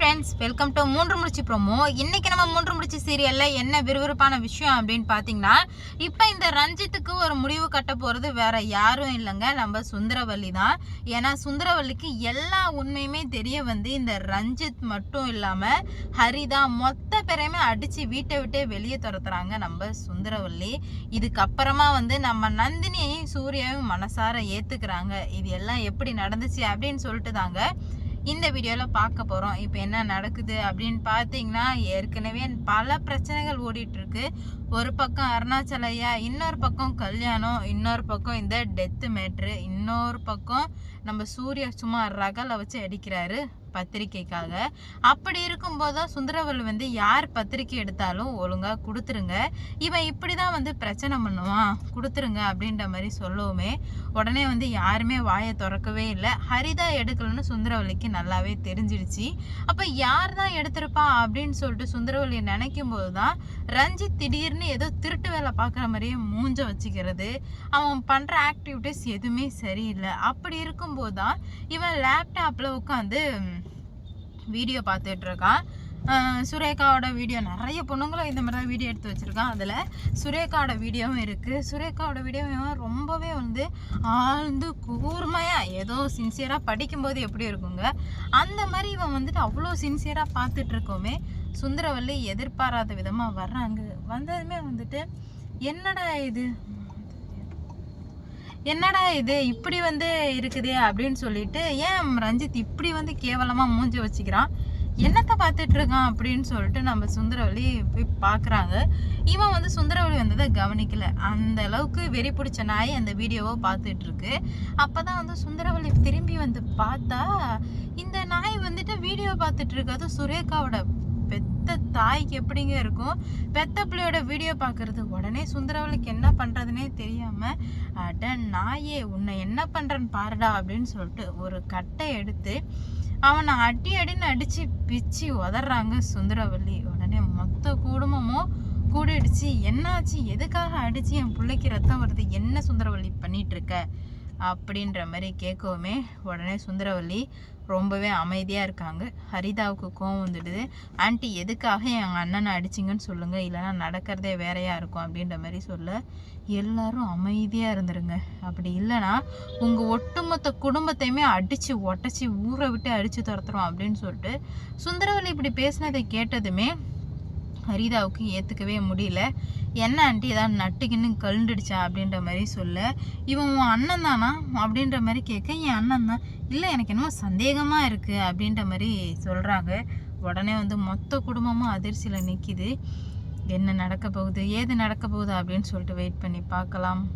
Friends, welcome to மூன்று முடிச்சு promo. இன்னைக்கு நம்ம மூன்று முடிச்சு சீரியல்ல என்ன விறுவிறுப்பான விஷயம் அப்படின்னு பார்த்தீங்கன்னா, இப்போ இந்த ரஞ்சித்துக்கு ஒரு முடிவு கட்ட போகிறது வேற யாரும் இல்லைங்க, நம்ம சுந்தரவல்லி தான். ஏன்னா சுந்தரவல்லிக்கு எல்லா உண்மையுமே தெரிய வந்து இந்த ரஞ்சித் மட்டும் இல்லாமல் ஹரிதா மொத்த பேரையுமே அடித்து வீட்டை விட்டே வெளியே துரத்துறாங்க நம்ம சுந்தரவல்லி. இதுக்கப்புறமா வந்து நம்ம நந்தினியையும் சூர்யாவையும் மனசார ஏற்றுக்கிறாங்க. இது எல்லாம் எப்படி நடந்துச்சு அப்படின்னு சொல்லிட்டு தாங்க இந்த வீடியோவில் பார்க்க போகிறோம். இப்போ என்ன நடக்குது அப்படின்னு பார்த்தீங்கன்னா, ஏற்கனவே பல பிரச்சனைகள் ஓடிட்டுருக்கு. ஒரு பக்கம் அருணாச்சலையா, இன்னொரு பக்கம் கல்யாணம், இன்னொரு பக்கம் இந்த டெத்து மேட்ரு, இன்னொரு பக்கம் நம்ம சூர்யா சும்மா ரகலை வச்சு அடிக்கிறாரு பத்திரிக்கைக்காக. அப்படி இருக்கும்போது தான் சுந்தரவல்லி வந்து யார் பத்திரிக்கை எடுத்தாலும் ஒழுங்காக கொடுத்துருங்க, இவன் இப்படி தான் வந்து பிரச்சனை பண்ணுவான், கொடுத்துருங்க அப்படின்ற மாதிரி சொல்லவுமே உடனே வந்து யாருமே வாயை திறக்கவே இல்லை. ஹரிதா எடுக்கலன்னு சுந்தரவல்லிக்கு நல்லாவே தெரிஞ்சிடுச்சு. அப்போ யார் தான் எடுத்திருப்பா அப்படின்னு சொல்லிட்டு சுந்தரவல்லியை நினைக்கும் போது தான் ரஞ்சித் திடீர்னு ஏதோ திருட்டு வேலை பார்க்குற மாதிரியே மூஞ்ச வச்சுக்கிறது, அவன் பண்ணுற ஆக்டிவிட்டிஸ் எதுவுமே சரியில்லை. அப்படி இருக்கும்போது தான் இவன் லேப்டாப்பில் உட்காந்து வீடியோ பார்த்துட்டு இருக்கான். சுரேகாவோட வீடியோ, நிறைய பொண்ணுங்களும் இந்த மாதிரி தான் வீடியோ எடுத்து வச்சுருக்கான். அதில் சுரேகாவோட வீடியோவும் இருக்குது. சுரேகாவோட வீடியோவும் ரொம்பவே வந்து ஆழ்ந்து கூர்மையாக ஏதோ சின்சியராக படிக்கும்போது எப்படி இருக்குங்க, அந்த மாதிரி இவன் வந்துட்டு அவ்வளோ சின்சியராக பார்த்துட்டு இருக்கோமே. சுந்தரவல்லி எதிர்பாராத விதமாக வர்றாங்க. வந்ததுமே வந்துட்டு என்னடா இது இப்படி வந்து இருக்குதே அப்படின்னு சொல்லிட்டு, ஏன் ரஞ்சித் இப்படி வந்து கேவலமாக மூஞ்சி வச்சுக்கிறான், என்னத்தை பார்த்துட்டு இருக்கான் அப்படின்னு சொல்லிட்டு நம்ம சுந்தரவல்லி போய் பார்க்குறாங்க. இவன் வந்து சுந்தரவல்லி வந்ததை கவனிக்கல. அந்த அளவுக்கு வெறி பிடிச்ச நாய் அந்த வீடியோவை பார்த்துட்டு இருக்கு. அப்போ தான் வந்து சுந்தரவல்லி திரும்பி வந்து பார்த்தா இந்த நாய் வந்துட்டு வீடியோ பார்த்துட்டு இருக்கு. அது சுரேகாவோட பெத்த தாய்க்கு எப்படிங்க இருக்கும் பெத்த பிள்ளையோட வீடியோ பார்க்கறது. உடனே சுந்தரவல்லிக்கு என்ன பண்ணுறதுனே தெரியாமல், அட நாயே உன்னை என்ன பண்ணுறேன்னு பாருடா அப்படின்னு சொல்லிட்டு ஒரு கட்டை எடுத்து அவனை அடின்னு அடித்து பிச்சு உதறாங்க சுந்தரவல்லி. உடனே மொத்த குடும்பமும் கூடிடுச்சு. என்னாச்சு, எதுக்காக அடித்து என் பிள்ளைக்கு ரத்தம் வருது, என்ன சுந்தரவல்லி பண்ணிகிட்ருக்க அப்படின்ற மாதிரி கேட்கவுமே உடனே சுந்தரவல்லி ரொம்பவே அமைதியாக இருக்காங்க. ஹரிதாவுக்கு கோவம் வந்துடுது. ஆண்டி எதுக்காக எங்கள் அண்ணனை அடிச்சிங்கன்னு சொல்லுங்கள், இல்லைன்னா நடக்கிறதே வேறையாக இருக்கும் அப்படின்ற மாதிரி சொல்ல, எல்லாரும் அமைதியாக இருந்துருங்க, அப்படி இல்லைன்னா உங்கள் ஒட்டுமொத்த குடும்பத்தையுமே அடித்து ஒட்டச்சி ஊரை விட்டு அடித்து துரத்துறோம் அப்படின்னு சொல்லிட்டு சுந்தரவல்லி இப்படி பேசினதை கேட்டதுமே ஹரிதாவுக்கு ஏற்றுக்கவே முடியல. என்ன ஆண்டி ஏதாவது நட்டுக்குன்னு கழுண்டுடுச்சா அப்படின்ற மாதிரி சொல்ல, இவன் உன் அண்ணன் தானா அப்படின்ற மாதிரி கேட்க, என் அண்ணன் தான், இல்லை எனக்கு என்னமோ சந்தேகமாக இருக்குது அப்படின்ற மாதிரி சொல்கிறாங்க. உடனே வந்து மொத்த குடும்பமும் அதிர்ச்சியில் நிற்கிது. என்ன நடக்க போகுது, ஏது நடக்க போகுது அப்படின்னு சொல்லிட்டு வெயிட் பண்ணி பார்க்கலாம்.